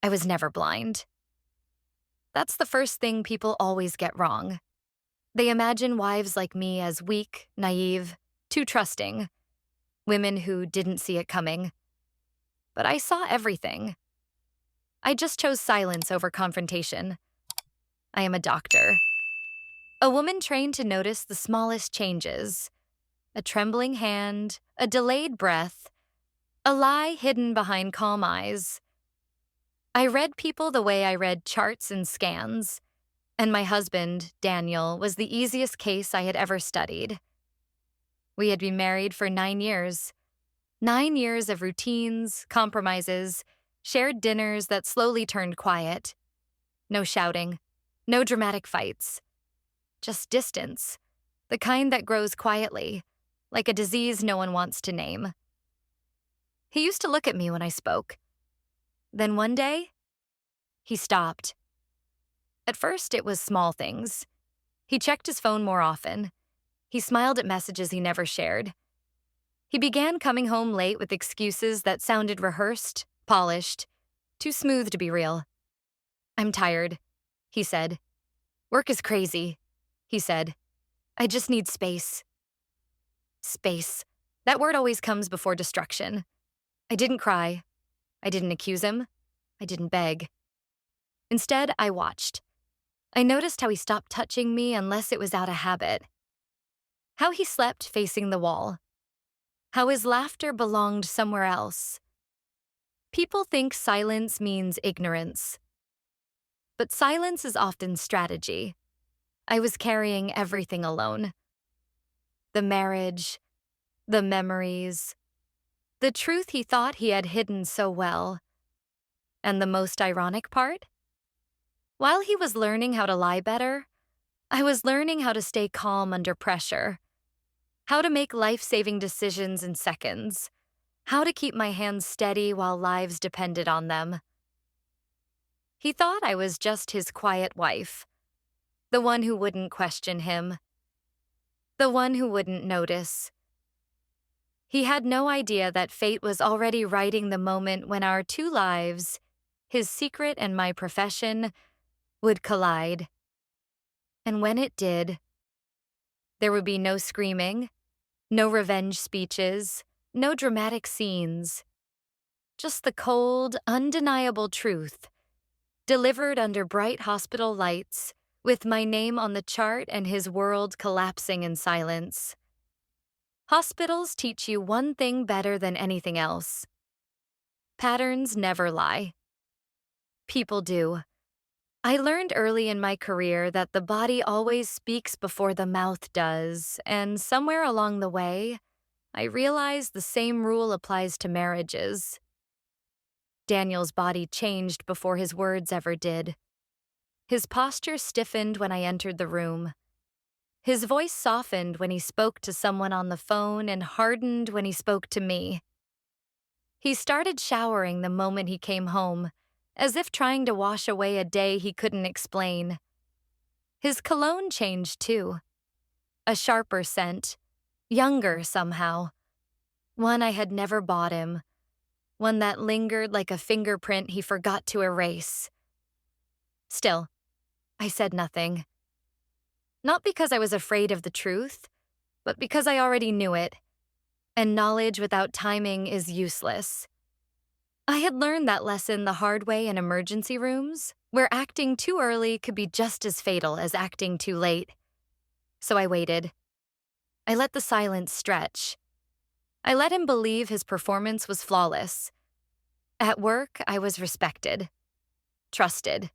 I was never blind. That's the first thing people always get wrong. They imagine wives like me as weak, naive, too trusting, women who didn't see it coming. But I saw everything. I just chose silence over confrontation. I am a doctor. A woman trained to notice the smallest changes. A trembling hand, a delayed breath, a lie hidden behind calm eyes. I read people the way I read charts and scans, and my husband, Daniel, was the easiest case I had ever studied. We had been married for 9 years. 9 years of routines, compromises, shared dinners that slowly turned quiet. No shouting, no dramatic fights. Just distance, the kind that grows quietly, like a disease no one wants to name. He used to look at me when I spoke. Then one day, he stopped. At first, it was small things. He checked his phone more often. He smiled at messages he never shared. He began coming home late with excuses that sounded rehearsed, polished, too smooth to be real. "I'm tired," he said. "Work is crazy," he said. "I just need space." Space. That word always comes before destruction. I didn't cry. I didn't accuse him. I didn't beg. Instead, I watched. I noticed how he stopped touching me unless it was out of habit. How he slept facing the wall. How his laughter belonged somewhere else. People think silence means ignorance. But silence is often strategy. I was carrying everything alone. The marriage, the memories, the truth he thought he had hidden so well. And the most ironic part? While he was learning how to lie better, I was learning how to stay calm under pressure, how to make life-saving decisions in seconds, how to keep my hands steady while lives depended on them. He thought I was just his quiet wife, the one who wouldn't question him, the one who wouldn't notice. He had no idea that fate was already writing the moment when our two lives, his secret and my profession, would collide. And when it did, there would be no screaming, no revenge speeches, no dramatic scenes. Just the cold, undeniable truth, delivered under bright hospital lights, with my name on the chart and his world collapsing in silence. Hospitals teach you one thing better than anything else. Patterns never lie. People do. I learned early in my career that the body always speaks before the mouth does, and somewhere along the way, I realized the same rule applies to marriages. Daniel's body changed before his words ever did. His posture stiffened when I entered the room. His voice softened when he spoke to someone on the phone and hardened when he spoke to me. He started showering the moment he came home, as if trying to wash away a day he couldn't explain. His cologne changed too. A sharper scent, younger somehow. One I had never bought him. One that lingered like a fingerprint he forgot to erase. Still, I said nothing. Not because I was afraid of the truth, but because I already knew it. And knowledge without timing is useless. I had learned that lesson the hard way in emergency rooms, where acting too early could be just as fatal as acting too late. So I waited. I let the silence stretch. I let him believe his performance was flawless. At work, I was respected, trusted.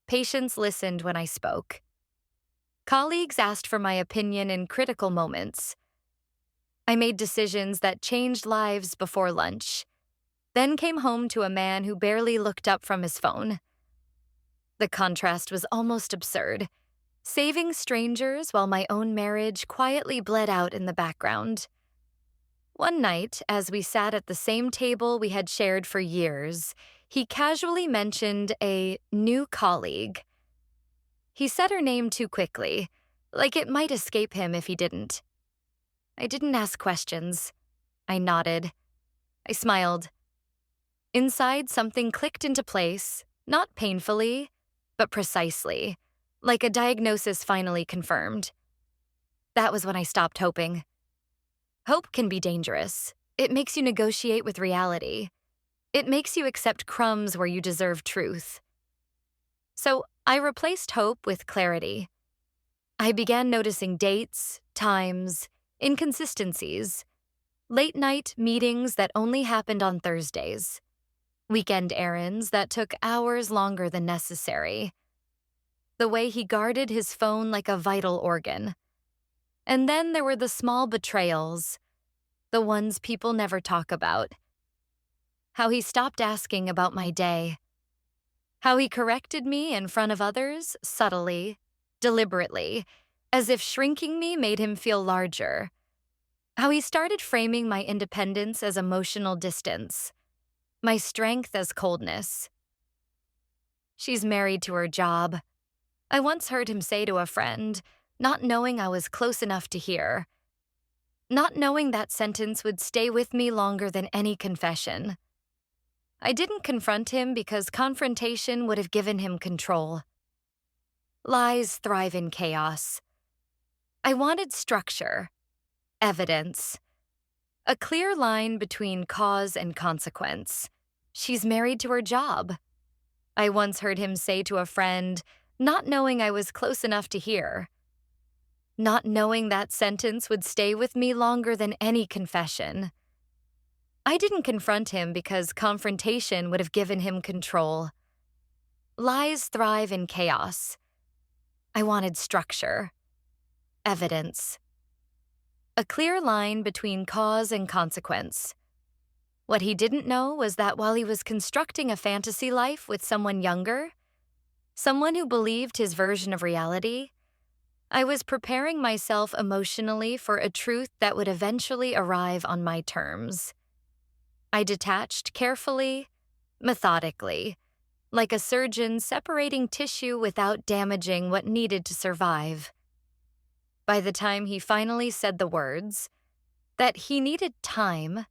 Patients listened when I spoke. Colleagues asked for my opinion in critical moments. I made decisions that changed lives before lunch, then came home to a man who barely looked up from his phone. The contrast was almost absurd, saving strangers while my own marriage quietly bled out in the background. One night, as we sat at the same table we had shared for years, he casually mentioned a new colleague. He said her name too quickly, like it might escape him if he didn't. I didn't ask questions. I nodded. I smiled. Inside, something clicked into place, not painfully, but precisely, like a diagnosis finally confirmed. That was when I stopped hoping. Hope can be dangerous. It makes you negotiate with reality. It makes you accept crumbs where you deserve truth. So I replaced hope with clarity. I began noticing dates, times, inconsistencies, late-night meetings that only happened on Thursdays, weekend errands that took hours longer than necessary, the way he guarded his phone like a vital organ. And then there were the small betrayals, the ones people never talk about. How he stopped asking about my day. How he corrected me in front of others, subtly, deliberately, as if shrinking me made him feel larger. How he started framing my independence as emotional distance, my strength as coldness. She's married to her job. I once heard him say to a friend, not knowing I was close enough to hear. Not knowing that sentence would stay with me longer than any confession. I didn't confront him because confrontation would have given him control. Lies thrive in chaos. I wanted structure, evidence, a clear line between cause and consequence. She's married to her job. I once heard him say to a friend, not knowing I was close enough to hear. Not knowing that sentence would stay with me longer than any confession. I didn't confront him because confrontation would have given him control. Lies thrive in chaos. I wanted structure, evidence, a clear line between cause and consequence. What he didn't know was that while he was constructing a fantasy life with someone younger, someone who believed his version of reality, I was preparing myself emotionally for a truth that would eventually arrive on my terms. I detached carefully, methodically, like a surgeon separating tissue without damaging what needed to survive. By the time he finally said the words, that he needed time,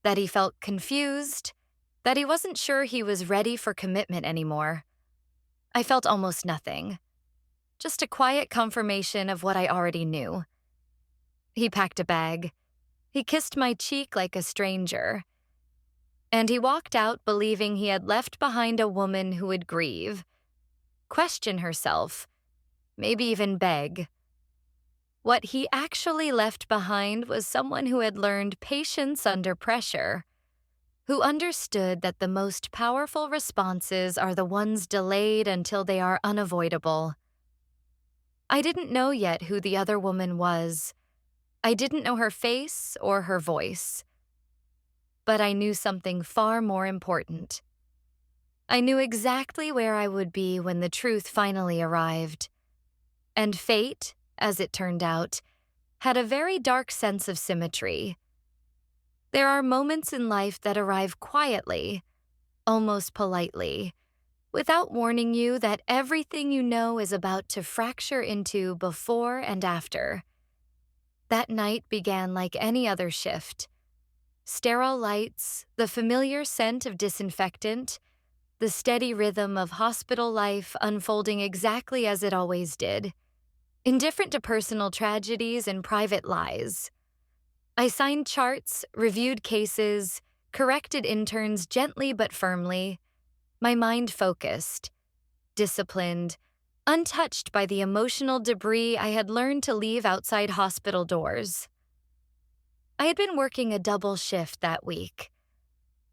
that he felt confused, that he wasn't sure he was ready for commitment anymore, I felt almost nothing. Just a quiet confirmation of what I already knew. He packed a bag. He kissed my cheek like a stranger. And he walked out believing he had left behind a woman who would grieve, question herself, maybe even beg. What he actually left behind was someone who had learned patience under pressure, who understood that the most powerful responses are the ones delayed until they are unavoidable. I didn't know yet who the other woman was. I didn't know her face or her voice. But I knew something far more important. I knew exactly where I would be when the truth finally arrived. And fate, as it turned out, had a very dark sense of symmetry. There are moments in life that arrive quietly, almost politely, without warning you that everything you know is about to fracture into before and after. That night began like any other shift. Sterile lights, the familiar scent of disinfectant, the steady rhythm of hospital life unfolding exactly as it always did, indifferent to personal tragedies and private lies. I signed charts, reviewed cases, corrected interns gently but firmly, my mind focused, disciplined, untouched by the emotional debris I had learned to leave outside hospital doors. I had been working a double shift that week.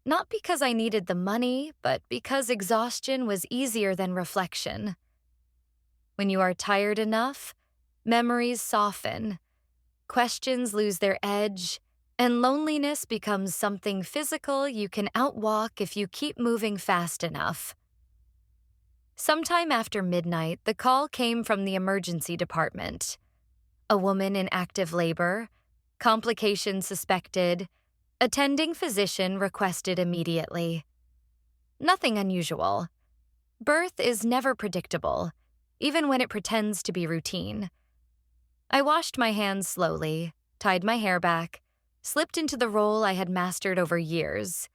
Not because I needed the money, but because exhaustion was easier than reflection. When you are tired enough, memories soften, questions lose their edge, and loneliness becomes something physical you can outwalk if you keep moving fast enough. Sometime after midnight, the call came from the emergency department. A woman in active labor, complications suspected, attending physician requested immediately. Nothing unusual. Birth is never predictable, even when it pretends to be routine. I washed my hands slowly, tied my hair back, slipped into the role I had mastered over years.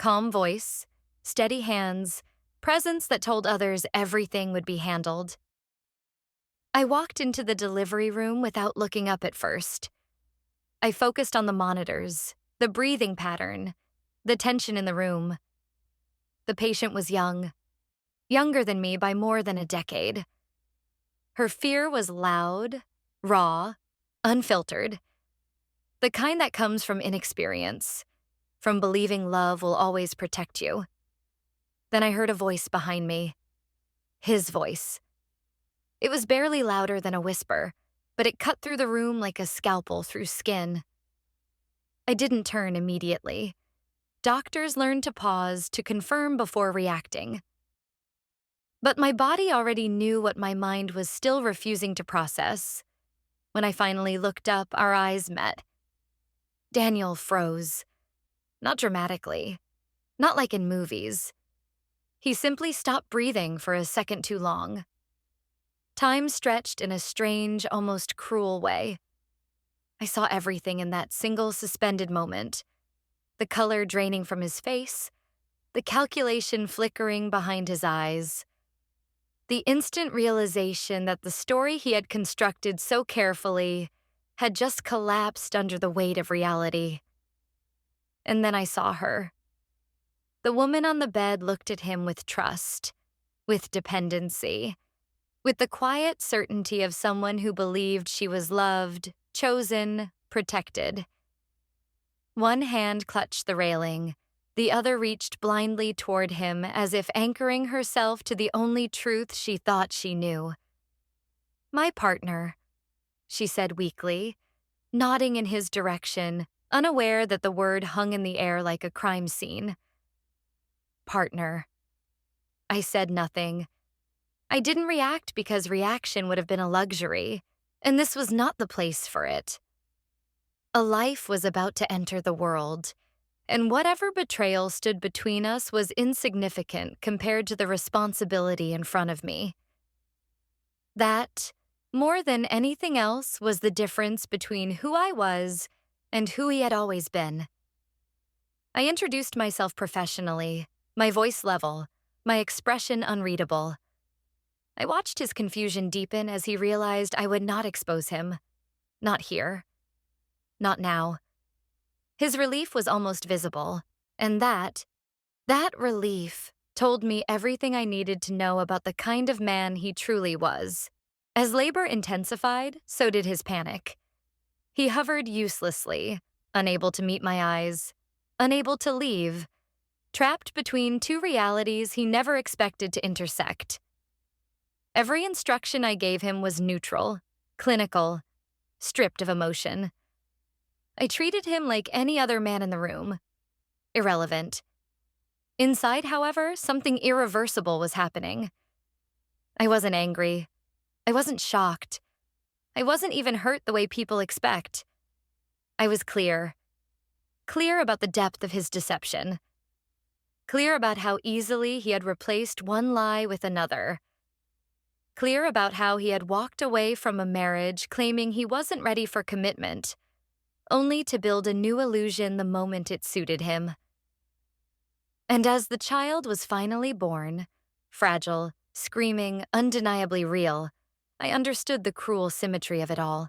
calm voice, steady hands, presence that told others everything would be handled. I walked into the delivery room without looking up at first. I focused on the monitors, the breathing pattern, the tension in the room. The patient was young, younger than me by more than a decade. Her fear was loud, raw, unfiltered, the kind that comes from inexperience, from believing love will always protect you. Then I heard a voice behind me, his voice. It was barely louder than a whisper, but it cut through the room like a scalpel through skin. I didn't turn immediately. Doctors learn to pause to confirm before reacting. But my body already knew what my mind was still refusing to process. When I finally looked up, our eyes met. Daniel froze. Not dramatically. Not like in movies. He simply stopped breathing for a second too long. Time stretched in a strange, almost cruel way. I saw everything in that single suspended moment. The color draining from his face, the calculation flickering behind his eyes, the instant realization that the story he had constructed so carefully had just collapsed under the weight of reality. And then I saw her. The woman on the bed looked at him with trust, with dependency, with the quiet certainty of someone who believed she was loved, chosen, protected. One hand clutched the railing, the other reached blindly toward him as if anchoring herself to the only truth she thought she knew. "My partner," she said weakly, nodding in his direction, unaware that the word hung in the air like a crime scene. "Partner." I said nothing. I didn't react because reaction would have been a luxury, and this was not the place for it. A life was about to enter the world, and whatever betrayal stood between us was insignificant compared to the responsibility in front of me. That, more than anything else, was the difference between who I was and who he had always been. I introduced myself professionally, my voice level, my expression unreadable. I watched his confusion deepen as he realized I would not expose him. Not here. Not now. His relief was almost visible, and that relief told me everything I needed to know about the kind of man he truly was. As labor intensified, so did his panic. He hovered uselessly, unable to meet my eyes, unable to leave, trapped between two realities he never expected to intersect. Every instruction I gave him was neutral, clinical, stripped of emotion. I treated him like any other man in the room. Irrelevant. Inside, however, something irreversible was happening. I wasn't angry. I wasn't shocked. I wasn't even hurt the way people expect. I was clear. Clear about the depth of his deception. Clear about how easily he had replaced one lie with another. Clear about how he had walked away from a marriage claiming he wasn't ready for commitment, only to build a new illusion the moment it suited him. And as the child was finally born, fragile, screaming, undeniably real, I understood the cruel symmetry of it all.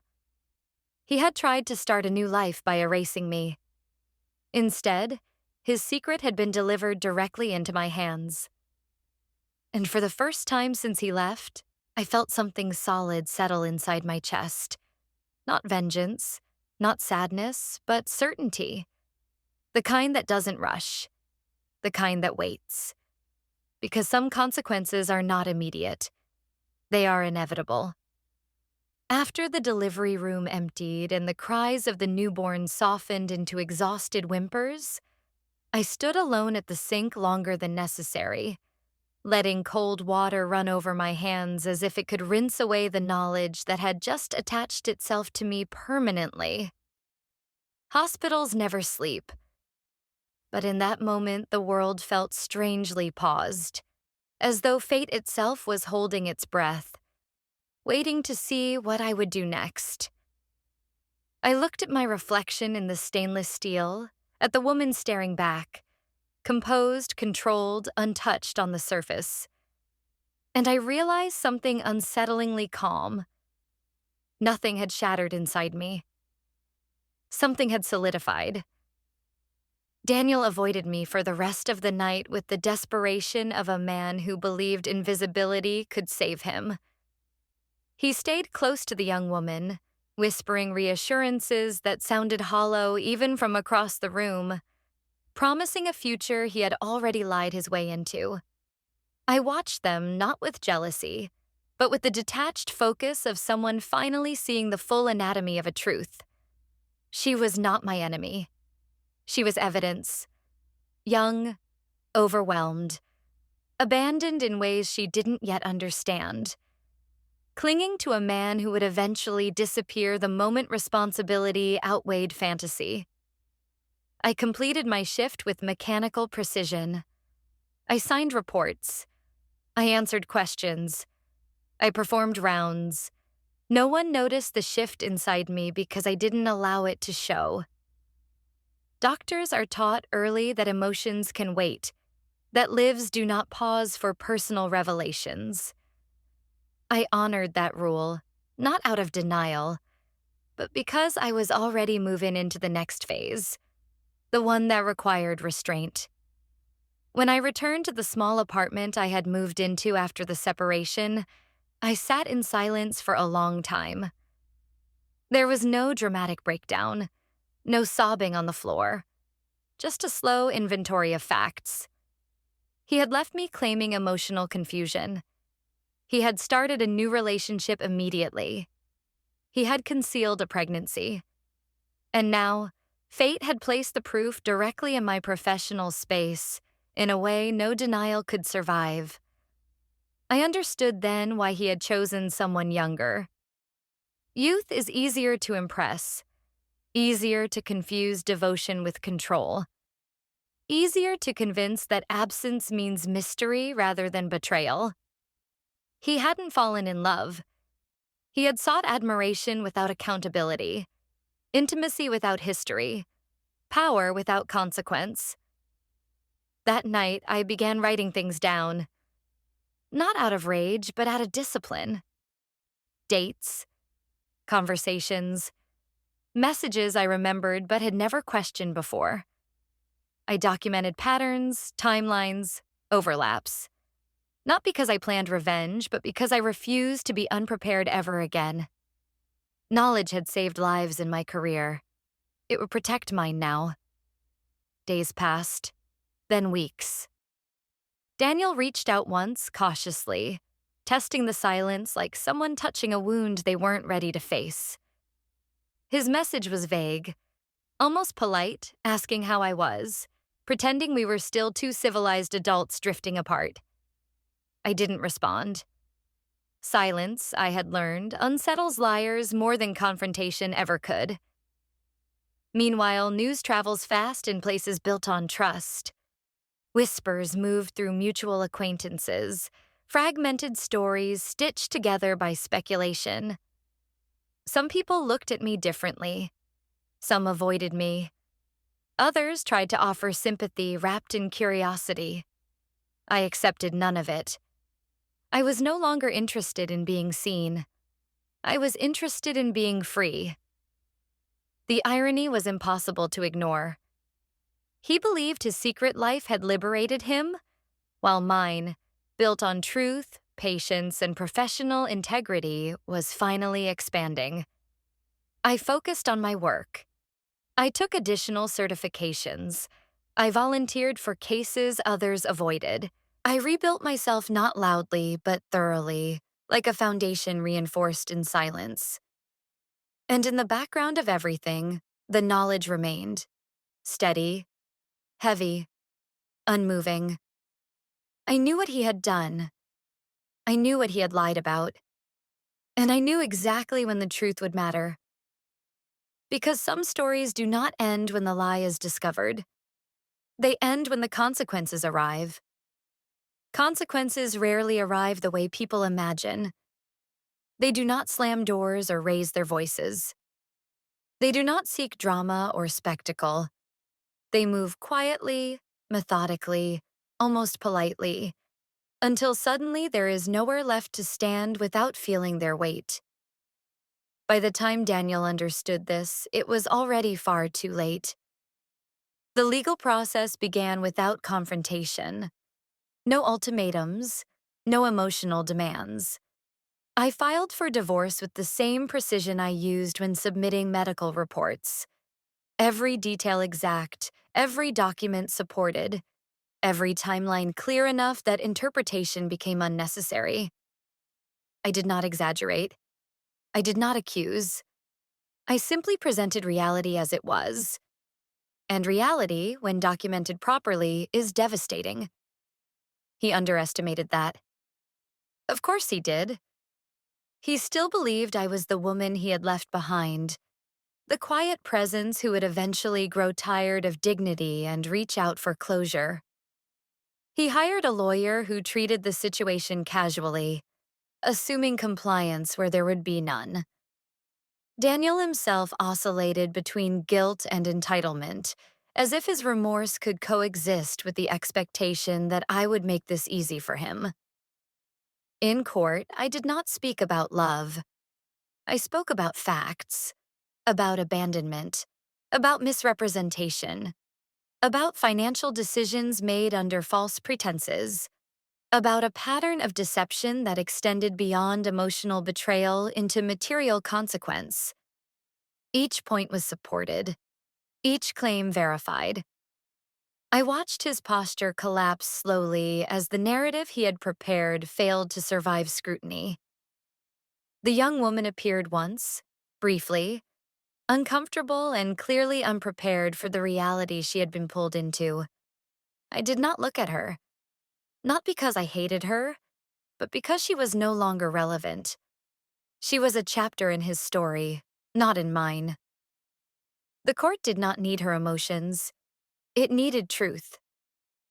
He had tried to start a new life by erasing me. Instead, his secret had been delivered directly into my hands. And for the first time since he left, I felt something solid settle inside my chest. Not vengeance, not sadness, but certainty. The kind that doesn't rush. The kind that waits. Because some consequences are not immediate. They are inevitable. After the delivery room emptied and the cries of the newborn softened into exhausted whimpers, I stood alone at the sink longer than necessary, letting cold water run over my hands as if it could rinse away the knowledge that had just attached itself to me permanently. Hospitals never sleep. But in that moment, the world felt strangely paused, as though fate itself was holding its breath, waiting to see what I would do next. I looked at my reflection in the stainless steel, at the woman staring back, composed, controlled, untouched on the surface. And I realized something unsettlingly calm. Nothing had shattered inside me. Something had solidified. Daniel avoided me for the rest of the night with the desperation of a man who believed invisibility could save him. He stayed close to the young woman, whispering reassurances that sounded hollow even from across the room, promising a future he had already lied his way into. I watched them not with jealousy, but with the detached focus of someone finally seeing the full anatomy of a truth. She was not my enemy. She was evidence. Young, overwhelmed, abandoned in ways she didn't yet understand. Clinging to a man who would eventually disappear the moment responsibility outweighed fantasy. I completed my shift with mechanical precision. I signed reports. I answered questions. I performed rounds. No one noticed the shift inside me because I didn't allow it to show. Doctors are taught early that emotions can wait, that lives do not pause for personal revelations. I honored that rule, not out of denial, but because I was already moving into the next phase, the one that required restraint. When I returned to the small apartment I had moved into after the separation, I sat in silence for a long time. There was no dramatic breakdown, no sobbing on the floor, just a slow inventory of facts. He had left me claiming emotional confusion. He had started a new relationship immediately. He had concealed a pregnancy. And now, fate had placed the proof directly in my professional space, in a way no denial could survive. I understood then why he had chosen someone younger. Youth is easier to impress, easier to confuse devotion with control, easier to convince that absence means mystery rather than betrayal. He hadn't fallen in love. He had sought admiration without accountability, intimacy without history, power without consequence. That night, I began writing things down. Not out of rage, but out of discipline. Dates, conversations, messages I remembered but had never questioned before. I documented patterns, timelines, overlaps. Not because I planned revenge, but because I refused to be unprepared ever again. Knowledge had saved lives in my career. It would protect mine now. Days passed, then weeks. Daniel reached out once, cautiously, testing the silence like someone touching a wound they weren't ready to face. His message was vague, almost polite, asking how I was, pretending we were still two civilized adults drifting apart. I didn't respond. Silence, I had learned, unsettles liars more than confrontation ever could. Meanwhile, news travels fast in places built on trust. Whispers move through mutual acquaintances, fragmented stories stitched together by speculation. Some people looked at me differently. Some avoided me. Others tried to offer sympathy wrapped in curiosity. I accepted none of it. I was no longer interested in being seen. I was interested in being free. The irony was impossible to ignore. He believed his secret life had liberated him, while mine, built on truth, patience, and professional integrity, was finally expanding. I focused on my work. I took additional certifications. I volunteered for cases others avoided. I rebuilt myself not loudly, but thoroughly, like a foundation reinforced in silence. And in the background of everything, the knowledge remained. Steady, heavy, unmoving. I knew what he had done. I knew what he had lied about. And I knew exactly when the truth would matter. Because some stories do not end when the lie is discovered. They end when the consequences arrive. Consequences rarely arrive the way people imagine. They do not slam doors or raise their voices. They do not seek drama or spectacle. They move quietly, methodically, almost politely, until suddenly there is nowhere left to stand without feeling their weight. By the time Daniel understood this, it was already far too late. The legal process began without confrontation. No ultimatums, no emotional demands. I filed for divorce with the same precision I used when submitting medical reports. Every detail exact, every document supported, every timeline clear enough that interpretation became unnecessary. I did not exaggerate. I did not accuse. I simply presented reality as it was. And reality, when documented properly, is devastating. He underestimated that. Of course he did. He still believed I was the woman he had left behind, the quiet presence who would eventually grow tired of dignity and reach out for closure. He hired a lawyer who treated the situation casually, assuming compliance where there would be none. Daniel himself oscillated between guilt and entitlement, as if his remorse could coexist with the expectation that I would make this easy for him. In court, I did not speak about love. I spoke about facts, about abandonment, about misrepresentation, about financial decisions made under false pretenses, about a pattern of deception that extended beyond emotional betrayal into material consequence. Each point was supported, each claim verified. I watched his posture collapse slowly as the narrative he had prepared failed to survive scrutiny. The young woman appeared once, briefly, uncomfortable and clearly unprepared for the reality she had been pulled into. I did not look at her, not because I hated her, but because she was no longer relevant. She was a chapter in his story, not in mine. The court did not need her emotions. It needed truth.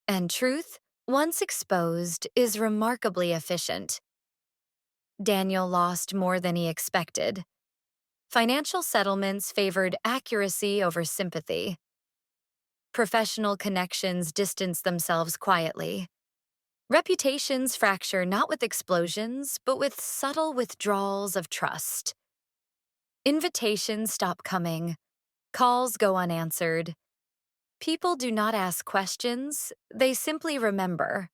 And truth, once exposed, is remarkably efficient. Daniel lost more than he expected. Financial settlements favored accuracy over sympathy. Professional connections distance themselves quietly. Reputations fracture not with explosions, but with subtle withdrawals of trust. Invitations stop coming. Calls go unanswered. People do not ask questions, they simply remember.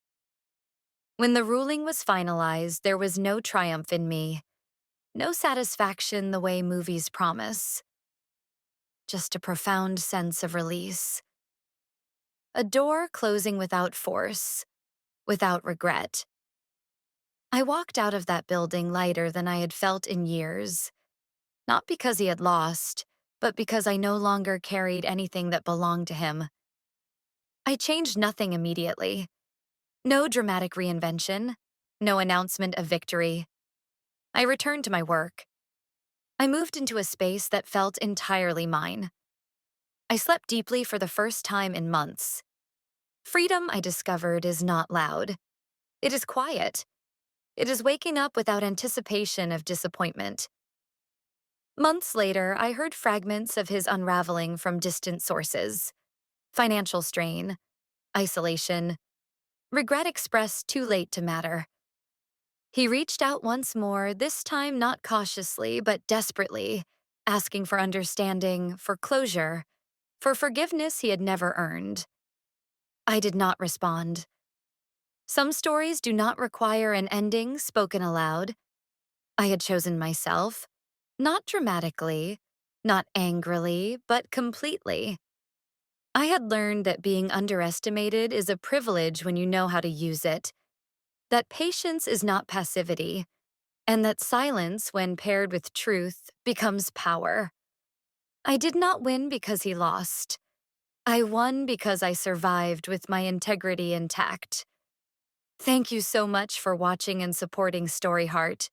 When the ruling was finalized, there was no triumph in me, no satisfaction the way movies promise. Just a profound sense of release. A door closing without force, without regret. I walked out of that building lighter than I had felt in years, not because he had lost, but because I no longer carried anything that belonged to him. I changed nothing immediately. No dramatic reinvention, no announcement of victory. I returned to my work. I moved into a space that felt entirely mine. I slept deeply for the first time in months. Freedom, I discovered, is not loud. It is quiet. It is waking up without anticipation of disappointment. Months later, I heard fragments of his unraveling from distant sources. Financial strain, isolation, regret expressed too late to matter. He reached out once more, this time not cautiously, but desperately, asking for understanding, for closure, for forgiveness he had never earned. I did not respond. Some stories do not require an ending spoken aloud. I had chosen myself, not dramatically, not angrily, but completely. I had learned that being underestimated is a privilege when you know how to use it, that patience is not passivity, and that silence, when paired with truth, becomes power. I did not win because he lost. I won because I survived with my integrity intact. Thank you so much for watching and supporting Story Heart.